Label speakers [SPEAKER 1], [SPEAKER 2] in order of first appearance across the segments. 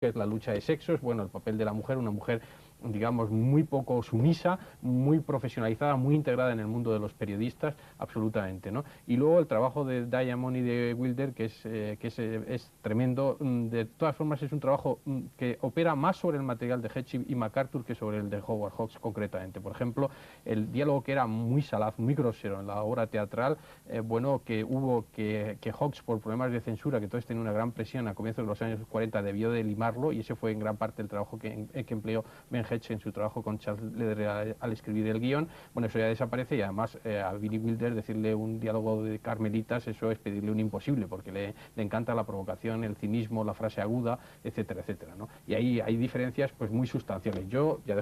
[SPEAKER 1] que es la lucha de sexos, bueno, el papel de la mujer, una mujer, digamos, muy poco sumisa, muy profesionalizada, muy integrada en el mundo de los periodistas, absolutamente, ¿no? Y luego el trabajo de Diamond y de Wilder, que es tremendo. De todas formas, es un trabajo que opera más sobre el material de Hedge y MacArthur que sobre el de Howard Hawks concretamente. Por ejemplo, el diálogo que era muy salaz, muy grosero en la obra teatral, bueno, que hubo que Hawks, por problemas de censura, que entonces tenía una gran presión a comienzos de los años 40, debió de limarlo, y ese fue en gran parte el trabajo que empleó Ben Hedge en su trabajo con Charles Lederer al escribir el guión. Bueno, eso ya desaparece, y además a Billy Wilder decirle un diálogo de carmelitas, eso es pedirle un imposible, porque le encanta la provocación, el cinismo, la frase aguda, etcétera, etcétera, ¿no? Y ahí hay diferencias pues muy sustanciales. Yo ya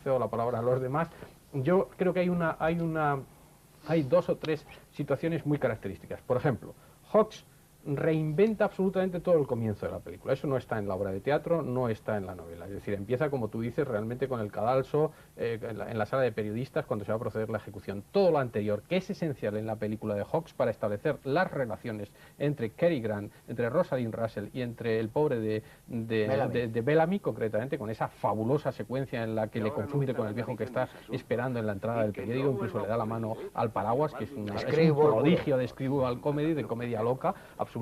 [SPEAKER 1] cedo la palabra a los demás. Yo creo que hay dos o tres situaciones muy características. Por ejemplo, Hawks reinventa absolutamente todo el comienzo de la película. Eso no está en la obra de teatro, no está en la novela. Es decir, empieza, como tú dices, realmente con el cadalso, en la sala de periodistas, cuando se va a proceder la ejecución. Todo lo anterior, que es esencial en la película de Hawks para establecer las relaciones entre Cary Grant, entre Rosalind Russell y entre el pobre de Bellamy, concretamente, con esa fabulosa secuencia en la que le confunde con el viejo que está esperando en la entrada del periódico, incluso le da la mano al paraguas, que es un prodigio de screwball comedy, de comedia loca, absolutamente.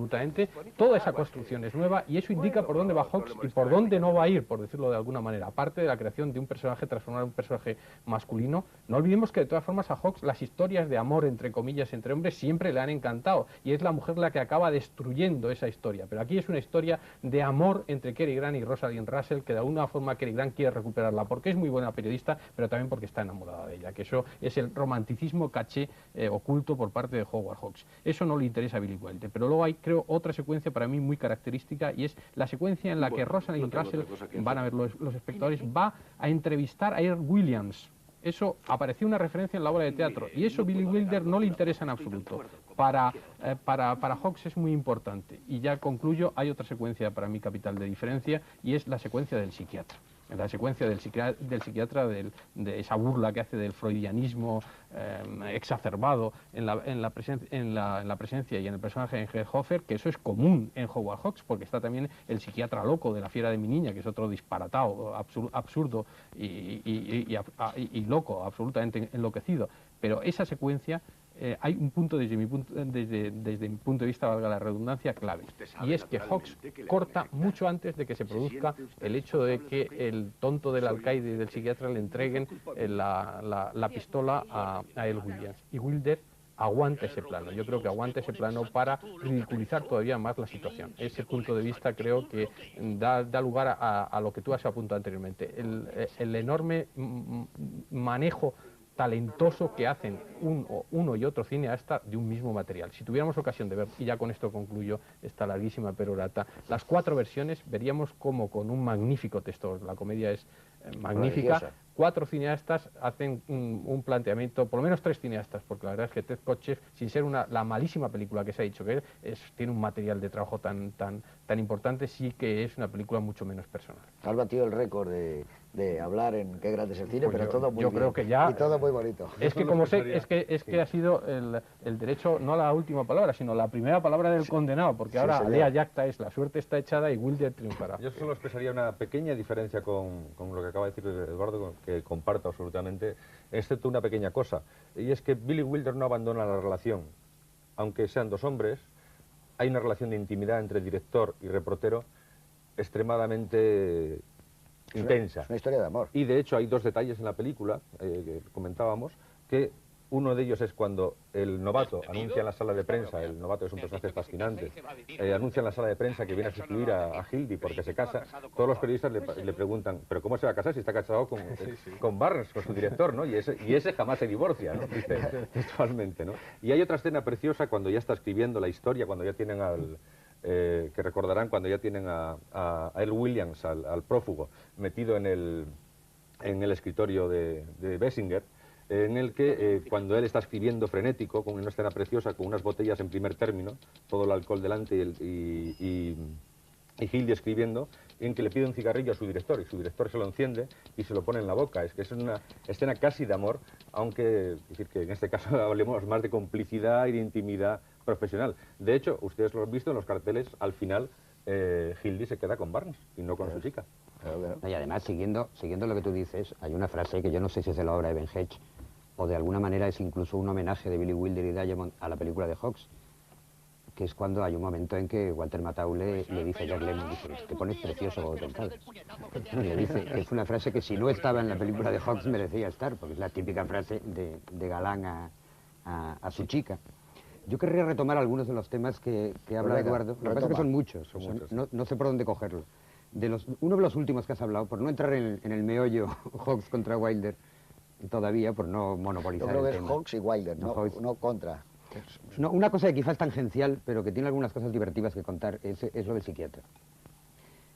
[SPEAKER 1] Toda esa construcción es nueva, y eso indica por dónde va Hawks y por dónde no va a ir, por decirlo de alguna manera. Aparte de la creación de un personaje, transformar en un personaje masculino, no olvidemos que de todas formas a Hawks las historias de amor, entre comillas, entre hombres siempre le han encantado, y es la mujer la que acaba destruyendo esa historia. Pero aquí es una historia de amor entre Cary Grant y Rosalind Russell, que de alguna forma Cary Grant quiere recuperarla porque es muy buena periodista, pero también porque está enamorada de ella, que eso es el romanticismo caché oculto por parte de Howard Hawks. Eso no le interesa a Billy Wilder. Pero luego hay, creo, otra secuencia para mí muy característica, y es la secuencia en la que Rosalind Russell, van a ver los espectadores, va a entrevistar a Earl Williams. Eso apareció una referencia en la obra de teatro, y eso Billy Wilder no le interesa en absoluto. Para Hawks es muy importante. Y ya concluyo, hay otra secuencia para mí capital de diferencia, y es la secuencia del psiquiatra. En la secuencia del psiquiatra, de esa burla que hace del freudianismo exacerbado en la presencia y en el personaje de Hoffer, que eso es común en Howard Hawks, porque está también el psiquiatra loco de La fiera de mi niña, que es otro disparatado, absurdo y loco, absolutamente enloquecido. Pero esa secuencia, hay un punto desde mi punto de vista, valga la redundancia, clave, y es que Hawks corta mucho antes de que se produzca el hecho de que el tonto del alcaide y del psiquiatra le entreguen la pistola a Earl Williams, y Wilder aguanta ese plano. Yo creo que aguanta ese plano para ridiculizar todavía más la situación. Ese punto de vista creo que da lugar a lo que tú has apuntado anteriormente, el enorme manejo talentoso que hacen uno y otro cineasta de un mismo material. Si tuviéramos ocasión de ver, y ya con esto concluyo esta larguísima perorata, las 4 versiones, veríamos como con un magnífico texto, la comedia es magnífica, 4 cineastas hacen un planteamiento, por lo menos 3 cineastas, porque la verdad es que Ted Kotcheff, sin ser la malísima película que se ha dicho que tiene un material de trabajo tan importante, sí que es una película mucho menos personal.
[SPEAKER 2] Has batido el récord de hablar en Qué grande es el cine,
[SPEAKER 1] pues
[SPEAKER 2] pero todo muy
[SPEAKER 1] yo
[SPEAKER 2] bien.
[SPEAKER 1] Creo que ya,
[SPEAKER 2] y todo muy bonito.
[SPEAKER 1] Es que como sé, es que ha sido el derecho, no la última palabra, sino la primera palabra del condenado, porque ahora lea yacta es la suerte está echada y Wilder triunfará.
[SPEAKER 3] Yo solo expresaría una pequeña diferencia con lo que acaba de decir Eduardo, que comparto absolutamente, excepto una pequeña cosa, y es que Billy Wilder no abandona la relación. Aunque sean 2 hombres, hay una relación de intimidad entre director y reportero extremadamente intensa.
[SPEAKER 2] Es una historia de amor.
[SPEAKER 3] Y de hecho hay 2 detalles en la película que comentábamos, que uno de ellos es cuando el novato anuncia en la sala de prensa, el novato es un personaje fascinante, anuncia en la sala de prensa que viene a sustituir a Hildy porque se casa. Todos los periodistas le preguntan, ¿pero cómo se va a casar si está casado con Barnes, con su director, ¿no? Y ese jamás se divorcia, ¿no? Dice textualmente, ¿no? Y hay otra escena preciosa cuando ya está escribiendo la historia, cuando ya tienen que recordarán cuando ya tienen a Earl Williams, al prófugo, metido en el escritorio de Bessinger, en el que cuando él está escribiendo frenético, con una escena preciosa, con unas botellas en primer término, todo el alcohol delante y Hildy escribiendo, en que le pide un cigarrillo a su director, y su director se lo enciende y se lo pone en la boca. Es una escena casi de amor, aunque decir que en este caso hablemos más de complicidad y de intimidad profesional. De hecho, ustedes lo han visto en los carteles, al final Hildy se queda con Barnes y no con su chica.
[SPEAKER 4] Y además, siguiendo lo que tú dices, hay una frase que yo no sé si es de la obra de Ben Hedge o de alguna manera es incluso un homenaje de Billy Wilder y Diamond a la película de Hawks, que es cuando hay un momento en que Walter Matthau le dice a Jack Lemmon, dice, te pones precioso como pensado. Le dice, es una frase que si no estaba en la película de Hawks merecía estar, porque es la típica frase de galán a su chica. Yo querría retomar algunos de los temas que habla Eduardo. Lo que pasa es que son muchos, no sé por dónde cogerlo. Uno de los últimos que has hablado, por no entrar en el meollo Hawks contra Wilder todavía, por no monopolizar el tema.
[SPEAKER 2] Yo creo que es Hawks y Wilder, no contra.
[SPEAKER 4] No, una cosa que quizás es tangencial, pero que tiene algunas cosas divertidas que contar, es lo del psiquiatra.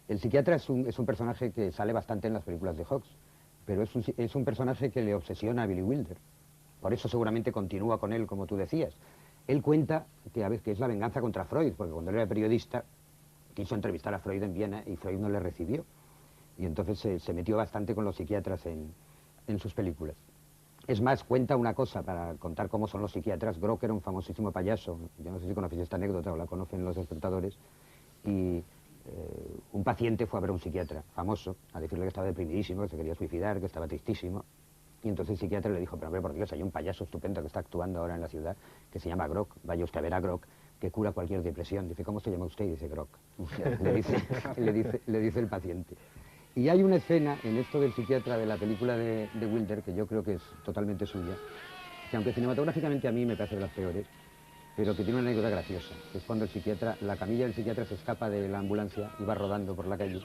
[SPEAKER 4] El psiquiatra es un personaje que sale bastante en las películas de Hawks, pero es un personaje que le obsesiona a Billy Wilder. Por eso seguramente continúa con él, como tú decías. Él cuenta que es la venganza contra Freud, porque cuando él era periodista quiso entrevistar a Freud en Viena y Freud no le recibió. Y entonces se metió bastante con los psiquiatras en sus películas. Es más, cuenta una cosa para contar cómo son los psiquiatras. Grock era un famosísimo payaso, yo no sé si conocéis esta anécdota o la conocen los espectadores, y un paciente fue a ver a un psiquiatra famoso a decirle que estaba deprimidísimo, que se quería suicidar, que estaba tristísimo. Y entonces el psiquiatra le dijo, pero hombre, por Dios, hay un payaso estupendo que está actuando ahora en la ciudad, que se llama Grock, vaya usted a ver a Grock, que cura cualquier depresión. Dice, ¿cómo se llama usted? Y dice, Grock. le dice el paciente. Y hay una escena en esto del psiquiatra de la película de Wilder, que yo creo que es totalmente suya, que aunque cinematográficamente a mí me parece de las peores, pero que tiene una anécdota graciosa, que es cuando la camilla del psiquiatra se escapa de la ambulancia y va rodando por la calle,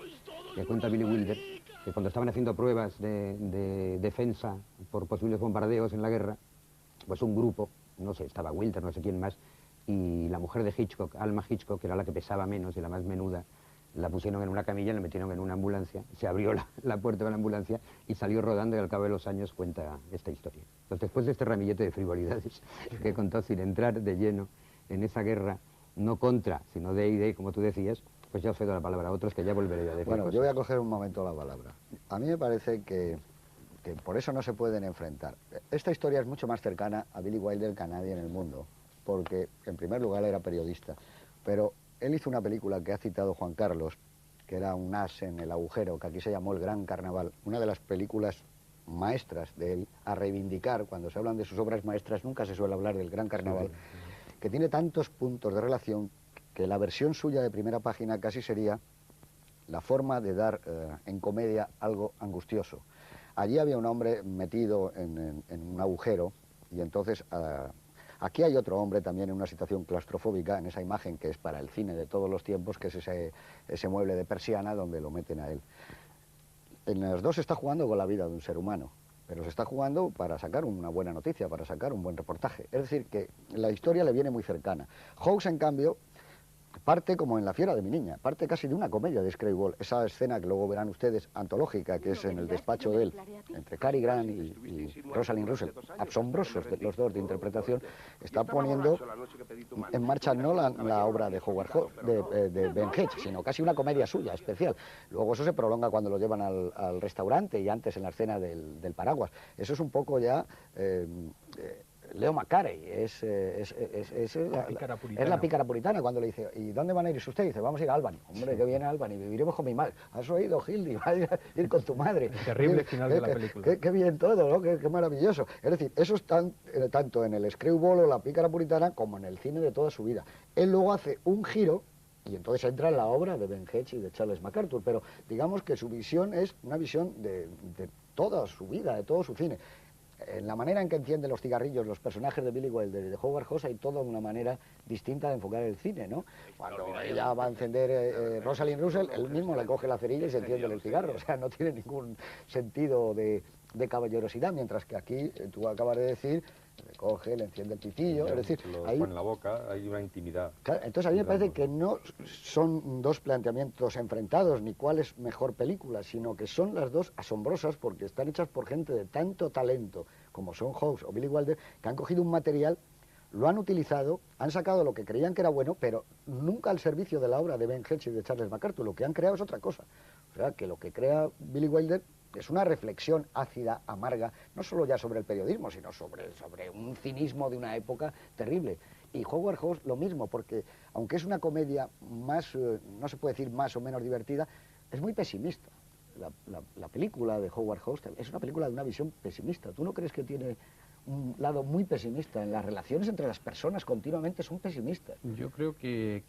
[SPEAKER 4] le cuenta a Billy Wilder que cuando estaban haciendo pruebas de defensa por posibles bombardeos en la guerra, pues un grupo, no sé, estaba Wilder, no sé quién más, y la mujer de Hitchcock, Alma Hitchcock, que era la que pesaba menos y la más menuda, la pusieron en una camilla, la metieron en una ambulancia, se abrió la puerta de la ambulancia y salió rodando y al cabo de los años cuenta esta historia. Entonces, después de este ramillete de frivolidades que contó sin entrar de lleno en esa guerra, no contra, sino de idea, como tú decías, pues ya os cedo la palabra a otros que ya volveré a decir.
[SPEAKER 2] Bueno,
[SPEAKER 4] cosas.
[SPEAKER 2] yo voy a coger un momento la palabra. A mí me parece que por eso no se pueden enfrentar. Esta historia es mucho más cercana a Billy Wilder que a nadie en el mundo, porque en primer lugar era periodista, pero él hizo una película que ha citado Juan Carlos, que era Un as en el agujero, que aquí se llamó El Gran Carnaval, una de las películas maestras de él, a reivindicar. Cuando se hablan de sus obras maestras nunca se suele hablar del Gran Carnaval, que tiene tantos puntos de relación que la versión suya de primera página casi sería la forma de dar en comedia algo angustioso. Allí había un hombre metido en un agujero y entonces aquí hay otro hombre también en una situación claustrofóbica, en esa imagen que es para el cine de todos los tiempos, que es ese mueble de persiana donde lo meten a él. En los dos se está jugando con la vida de un ser humano, pero se está jugando para sacar una buena noticia, para sacar un buen reportaje. Es decir, que la historia le viene muy cercana. Hawks, en cambio, parte como en La fiera de mi niña, parte casi de una comedia de Screwball, esa escena que luego verán ustedes, antológica, que es en el despacho de él, entre Cary Grant y Rosalind Russell, asombrosos los dos de interpretación, está poniendo en marcha no la obra de de Ben Hedge, sino casi una comedia suya, especial. Luego eso se prolonga cuando lo llevan al restaurante y antes en la escena del paraguas. Eso es un poco ya... Leo Macarey, es la pícara puritana cuando le dice, ¿y dónde van a ir usted? Dice, vamos a ir a Albany. Hombre, que viene a Albany, viviremos con mi madre. ¿Has oído, Hildy? Vas a ir con tu madre.
[SPEAKER 1] El terrible final de la película.
[SPEAKER 2] Qué bien todo, ¿no? Qué maravilloso. Es decir, eso está tanto en el Screwball o la pícara puritana como en el cine de toda su vida. Él luego hace un giro y entonces entra en la obra de Ben Hedge y de Charles MacArthur, pero digamos que su visión es una visión de toda su vida, de todo su cine. En la manera en que encienden los cigarrillos los personajes de Billy Wilder y de Howard Hawks hay toda una manera distinta de enfocar el cine, ¿no? Cuando ella va a encender Rosalind Russell, él mismo le coge la cerilla y se enciende el cigarro, o sea, no tiene ningún sentido de caballerosidad, mientras que aquí, tú acabas de decir, le coge, le enciende el pitillo, es decir,
[SPEAKER 3] lo
[SPEAKER 2] ahí,
[SPEAKER 3] pone en la boca, hay una intimidad.
[SPEAKER 2] Claro, entonces a mí me parece que no son dos planteamientos enfrentados, ni cuál es mejor película, sino que son las dos asombrosas porque están hechas por gente de tanto talento como son Hawks o Billy Wilder, que han cogido un material, lo han utilizado, han sacado lo que creían que era bueno, pero nunca al servicio de la obra de Ben Hedge y de Charles MacArthur. Lo que han creado es otra cosa. O sea, que lo que crea Billy Wilder es una reflexión ácida, amarga, no solo ya sobre el periodismo, sino sobre un cinismo de una época terrible. Y Howard Hawks lo mismo, porque aunque es una comedia más, no se puede decir más o menos divertida, es muy pesimista. La película de Howard Hawks es una película de una visión pesimista. ¿Tú no crees que tiene un lado muy pesimista? En las relaciones entre las personas continuamente son pesimistas.
[SPEAKER 1] Yo creo que